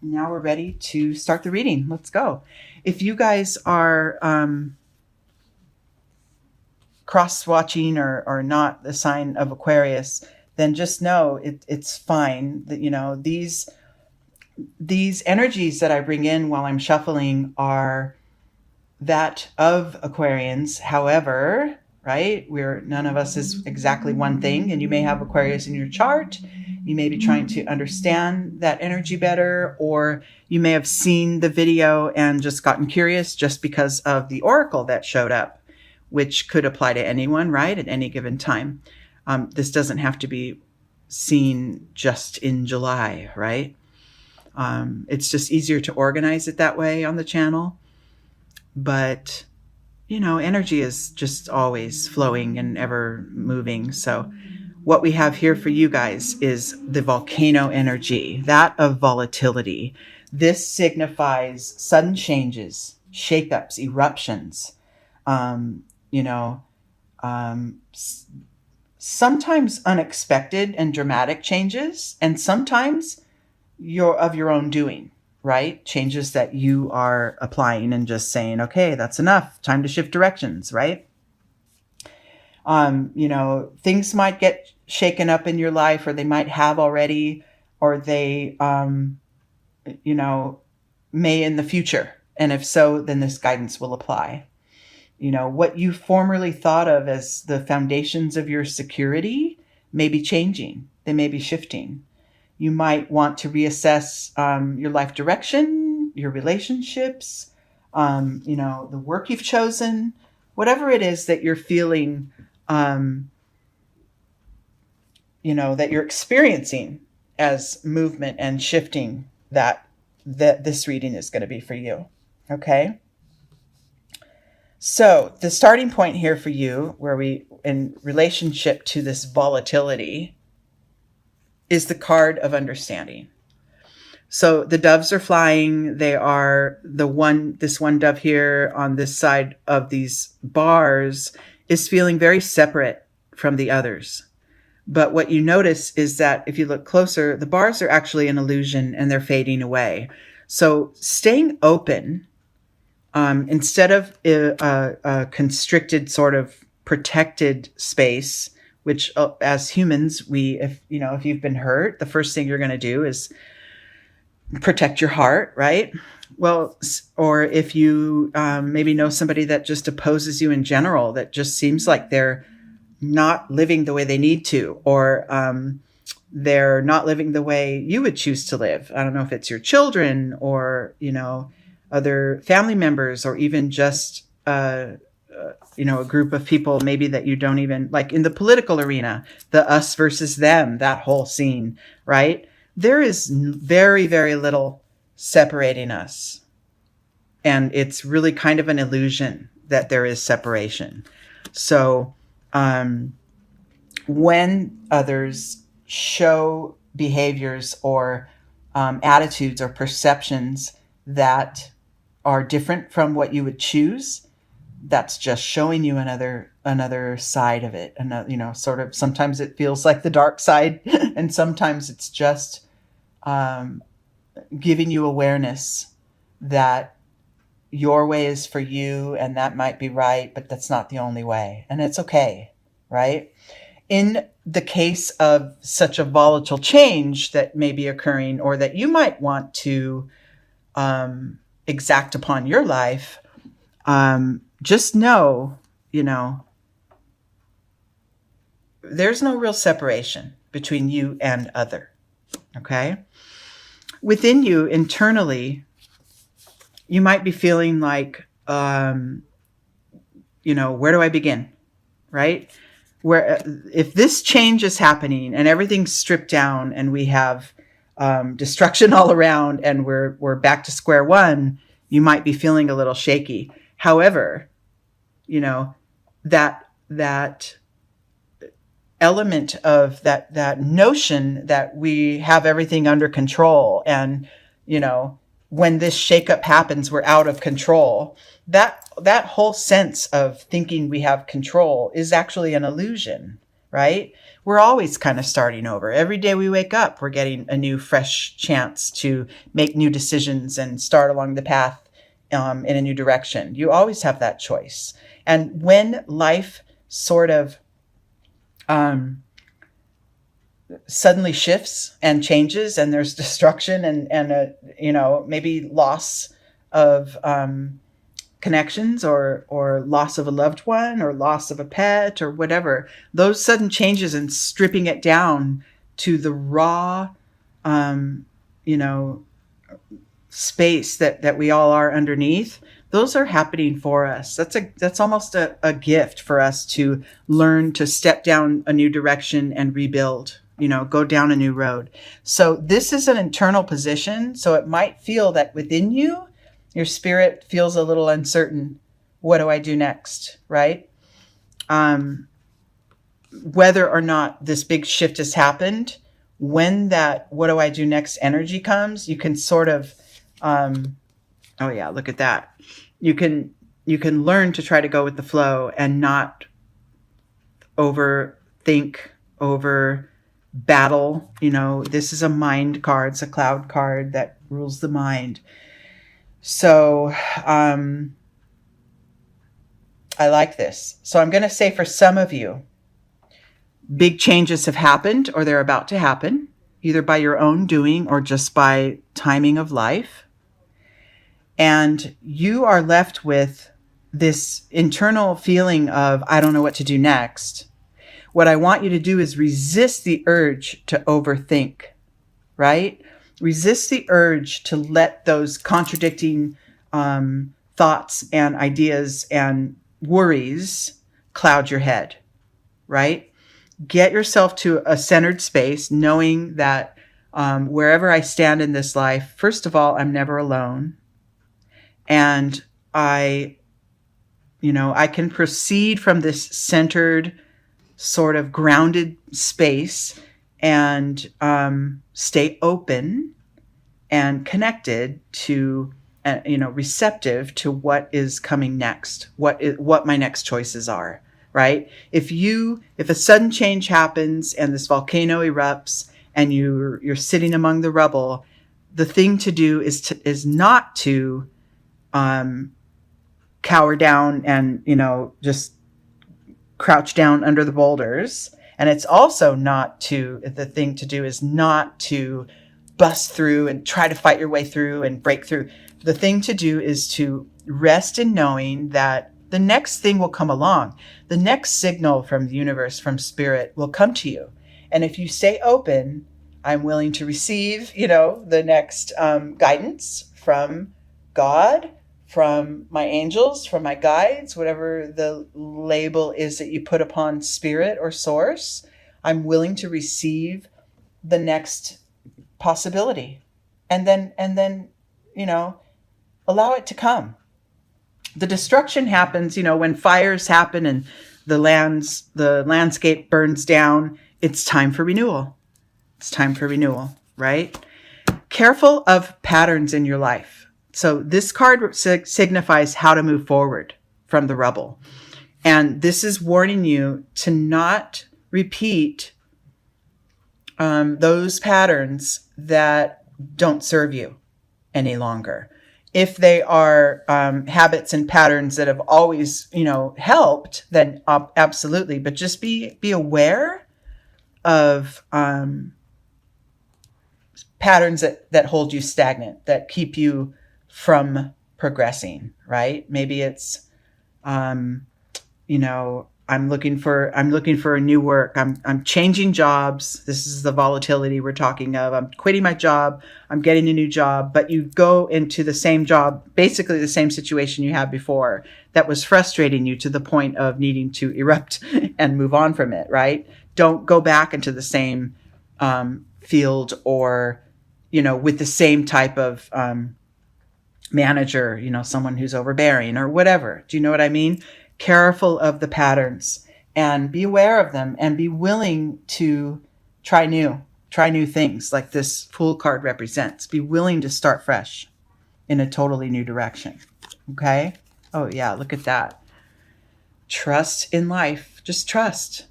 Now we're ready to start the reading. Let's go. If you guys are cross-watching or not the sign of Aquarius, then just know it's fine. That, you know, these energies that I bring in while I'm shuffling are that of Aquarians. However, right, none of us is exactly one thing, and you may have Aquarius in your chart. You may be trying to understand that energy better, or you may have seen the video and just gotten curious just because of the oracle that showed up, which could apply to anyone, right, at any given time. This doesn't have to be seen just in July, right? It's just easier to organize it that way on the channel. But, you know, energy is just always flowing and ever moving. So what we have here for you guys is the volcano energy, that of volatility. This signifies sudden changes, shakeups, eruptions, sometimes unexpected and dramatic changes, and sometimes of your own doing, right? Changes that you are applying and just saying, okay, that's enough, time to shift directions, right? Things might get shaken up in your life, or they might have already, or they, may in the future. And if so, then this guidance will apply. You know, what you formerly thought of as the foundations of your security may be changing. They may be shifting. You might want to reassess your life direction, your relationships, the work you've chosen, whatever it is that you're feeling, that you're experiencing as movement and shifting, that this reading is going to be for you. Okay. So the starting point here for you, where we, in relationship to this volatility, is the card of understanding. So the doves are flying. They are this one dove here on this side of these bars is feeling very separate from the others. But what you notice is that if you look closer, the bars are actually an illusion and they're fading away. So staying open, instead of a constricted sort of protected space, which as humans, if you've been hurt, the first thing you're going to do is protect your heart, right? Well, or if you maybe know somebody that just opposes you in general, that just seems like they're not living the way they need to, or they're not living the way you would choose to live. I don't know if it's your children or, other family members, or even just, a group of people maybe that you don't even like in the political arena, the us versus them, that whole scene, right? There is very, very little separating us. And it's really kind of an illusion that there is separation. So when others show behaviors or attitudes or perceptions that are different from what you would choose, that's just showing you another side of it. And sort of, sometimes it feels like the dark side, and sometimes it's just giving you awareness that your way is for you, and that might be right, but that's not the only way. And it's okay, right? In the case of such a volatile change that may be occurring, or that you might want to exact upon your life, just know, there's no real separation between you and other. Okay? Within you, internally, you might be feeling like, where do I begin? Right? Where, if this change is happening and everything's stripped down and we have destruction all around and we're back to square one, you might be feeling a little shaky. However, that element of that notion that we have everything under control, and when this shakeup happens, we're out of control. That whole sense of thinking we have control is actually an illusion, right? we're always kind of starting over. Every day we wake up, we're getting a new, fresh chance to make new decisions and start along the path in a new direction. You always have that choice. And when life sort of suddenly shifts and changes, and there's destruction and maybe loss of connections, or loss of a loved one, or loss of a pet, or whatever, those sudden changes and stripping it down to the raw space that we all are underneath, those are happening for us. That's almost a gift for us to learn to step down a new direction and rebuild, go down a new road. So this is an internal position. So it might feel that within you, your spirit feels a little uncertain. What do I do next? Right? Whether or not this big shift has happened, when that what do I do next energy comes, you can sort of, oh yeah, look at that. You can learn to try to go with the flow and not overthink, over battle. This is a mind card. It's a cloud card that rules the mind. So I like this. So I'm going to say for some of you, big changes have happened, or they're about to happen, either by your own doing or just by timing of life. And you are left with this internal feeling of, I don't know what to do next. What I want you to do is resist the urge to overthink, right? Resist the urge to let those contradicting thoughts and ideas and worries cloud your head, right? Get yourself to a centered space, knowing that wherever I stand in this life, first of all, I'm never alone. And I can proceed from this centered, sort of grounded space and stay open and connected to, receptive to what is coming next, what my next choices are, right? If a sudden change happens and this volcano erupts and you're sitting among the rubble, the thing to do is not to cower down and, just crouch down under the boulders. And it's also the thing to do is not to bust through and try to fight your way through and break through. The thing to do is to rest in knowing that the next thing will come along. The next signal from the universe, from spirit, will come to you. And if you stay open, I'm willing to receive, the next guidance from God, from my angels, from my guides, whatever the label is that you put upon spirit or source. I'm willing to receive the next possibility, and then allow it to come. The destruction happens, when fires happen and the landscape burns down. It's time for renewal. It's time for renewal, right? Careful of patterns in your life. So this card signifies how to move forward from the rubble. And this is warning you to not repeat those patterns that don't serve you any longer. If they are habits and patterns that have always, helped, then absolutely. But just be aware of patterns that hold you stagnant, that keep you from progressing, right? Maybe it's, I'm looking for a new work. I'm changing jobs. This is the volatility we're talking of. I'm quitting my job. I'm getting a new job, but you go into the same job, basically the same situation you had before that was frustrating you to the point of needing to erupt and move on from it, right? Don't go back into the same field or, with the same type of manager, someone who's overbearing or whatever. Do you know what I mean? Careful of the patterns and be aware of them and be willing to try new things like this Fool card represents. Be willing to start fresh in a totally new direction. Okay? Oh yeah, look at that. Trust in life. Just trust.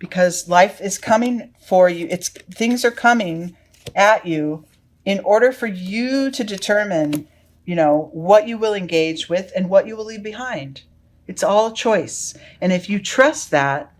because life is coming for you. Things are coming at you in order for you to determine, what you will engage with and what you will leave behind. It's all a choice. And if you trust that,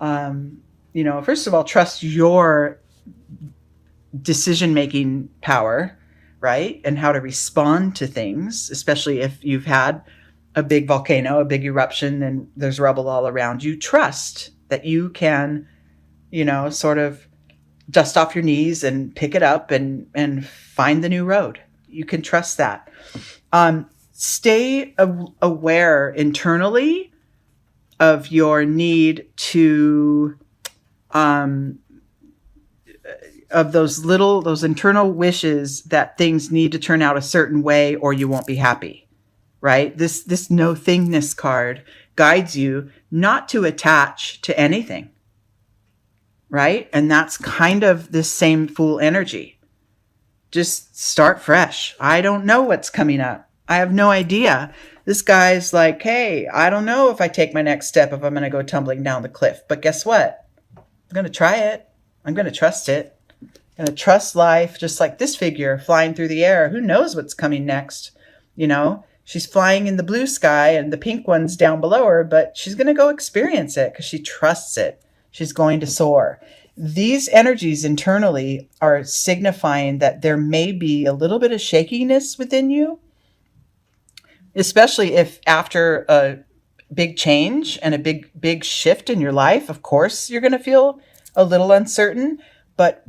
first of all, trust your decision-making power, right? And how to respond to things, especially if you've had a big volcano, a big eruption, and there's rubble all around you. Trust that you can, sort of dust off your knees and pick it up and find the new road. You can trust that. Stay aware internally of your need to, of those internal wishes that things need to turn out a certain way or you won't be happy, right? This no thingness card guides you not to attach to anything, right? And that's kind of this same Fool energy. Just start fresh. I don't know what's coming up. I have no idea. This guy's like, hey, I don't know if I take my next step, if I'm going to go tumbling down the cliff. But guess what? I'm going to try it. I'm going to trust it. I'm going to trust life, just like this figure flying through the air. Who knows what's coming next? She's flying in the blue sky and the pink one's down below her, but she's going to go experience it because she trusts it. She's going to soar. These energies internally are signifying that there may be a little bit of shakiness within you, especially if after a big change and a big shift in your life, of course, you're going to feel a little uncertain. But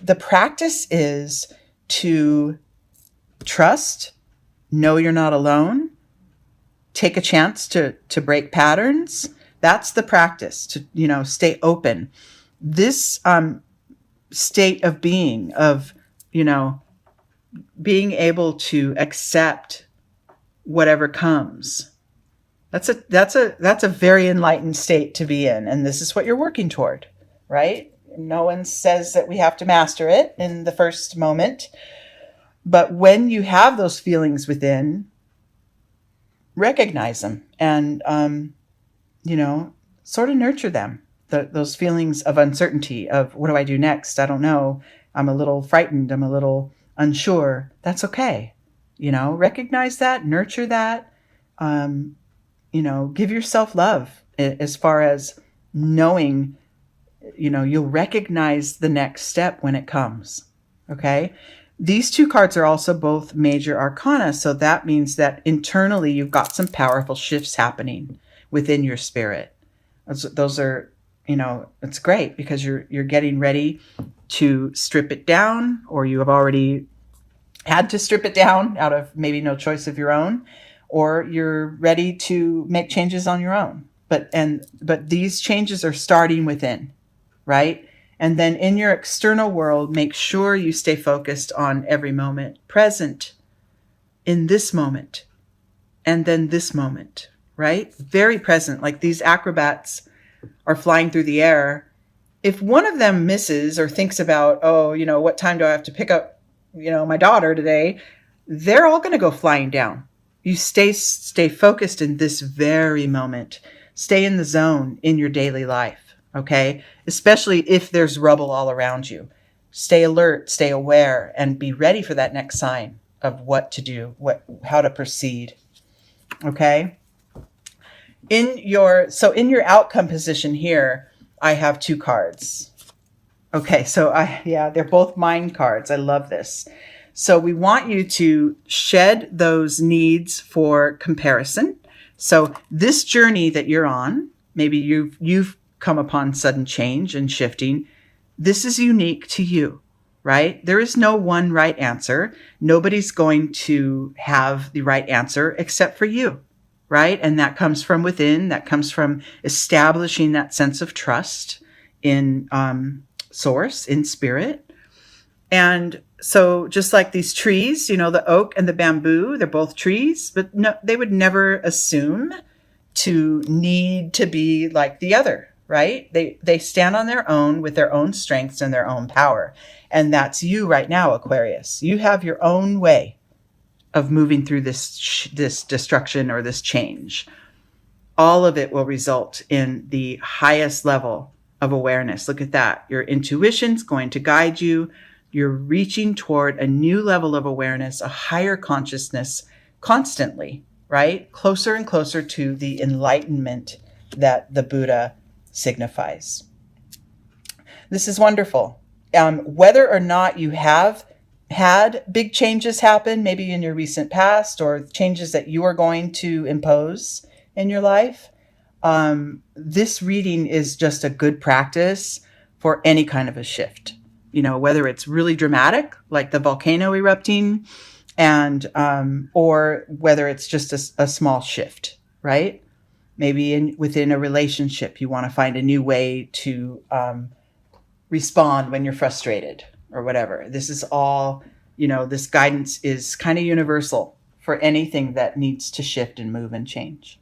the practice is to trust, know you're not alone, take a chance to break patterns. That's the practice, to, stay open. This state of being, being able to accept whatever comes. That's a very enlightened state to be in. And this is what you're working toward, right? No one says that we have to master it in the first moment. But when you have those feelings within, recognize them and, sort of nurture them. Those feelings of uncertainty of what do I do next? I don't know. I'm a little frightened. I'm a little unsure. That's okay. Recognize that, nurture that, give yourself love as far as knowing, you'll recognize the next step when it comes. Okay. These two cards are also both major arcana. So that means that internally you've got some powerful shifts happening within your spirit. Those are, it's great because you're getting ready to strip it down, or you have already had to strip it down out of maybe no choice of your own, or you're ready to make changes on your own. But these changes are starting within, right? And then in your external world, make sure you stay focused on every moment, present in this moment, and then this moment, right? Very present. Like these acrobats are flying through the air. If one of them misses or thinks about, what time do I have to pick up, my daughter today, they're all going to go flying down. You stay focused in this very moment. Stay in the zone in your daily life, okay? Especially if there's rubble all around you. Stay alert, stay aware, and be ready for that next sign of what to do, how to proceed, okay? In your outcome position here, I have two cards. Okay, so they're both mind cards. I love this. So we want you to shed those needs for comparison. So this journey that you're on, maybe you've come upon sudden change and shifting. This is unique to you, right? There is no one right answer. Nobody's going to have the right answer except for you, right? And that comes from within. That comes from establishing that sense of trust in source, in spirit. And so just like these trees, the oak and the bamboo, they're both trees, but no, they would never assume to need to be like the other, right? They stand on their own with their own strengths and their own power. And that's you right now, Aquarius. You have your own way of moving through this destruction or this change. All of it will result in the highest level of awareness. Look at that. Your intuition's going to guide you. You're reaching toward a new level of awareness, a higher consciousness constantly, right? Closer and closer to the enlightenment that the Buddha signifies. This is wonderful. Whether or not you have had big changes happen, maybe in your recent past, or changes that you are going to impose in your life, this reading is just a good practice for any kind of a shift. Whether it's really dramatic, like the volcano erupting, and or whether it's just a small shift, right? Maybe within a relationship, you want to find a new way to respond when you're frustrated or whatever. This is all, this guidance is kind of universal for anything that needs to shift and move and change.